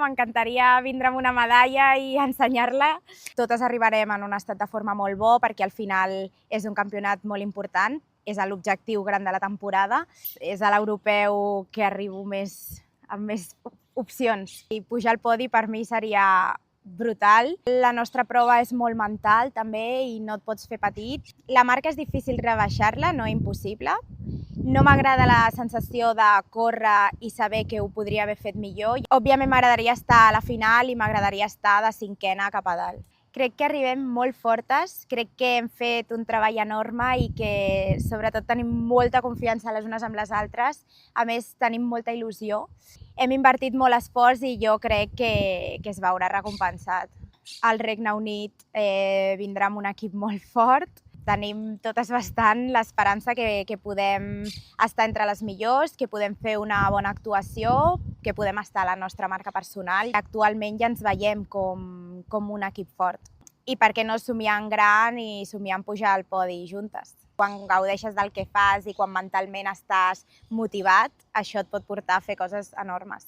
M'encantaria vindre amb una medalla i ensenyar-la. Totes arribarem en un estat de forma molt bo perquè al final és un campionat molt important, és l'objectiu gran de la temporada, és a l'europeu que arribo amb més opcions. I pujar al podi per mi seria brutal. La nostra prova és molt mental també i no et pots fer petit. La marca és difícil rebaixar-la, no impossible. No m'agrada la sensació de córrer i saber que ho podria haver fet millor. Òbviament m'agradaria estar a la final i m'agradaria estar de cinquena cap a dalt. Crec que arribem molt fortes, crec que hem fet un treball enorme i que sobretot tenim molta confiança les unes amb les altres. A més, tenim molta il·lusió. Hem invertit molt esforç i jo crec que es veurà recompensat. El Regne Unit vindrà amb un equip molt fort. Tenim totes bastant l'esperança que podem estar entre les millors, que podem fer una bona actuació, que podem estar a la nostra marca personal. Actualment ja ens veiem com un equip fort. I per què no somiar en gran i somiar en pujar al podi juntes? Quan gaudeixes del que fas i quan mentalment estàs motivat, això et pot portar a fer coses enormes.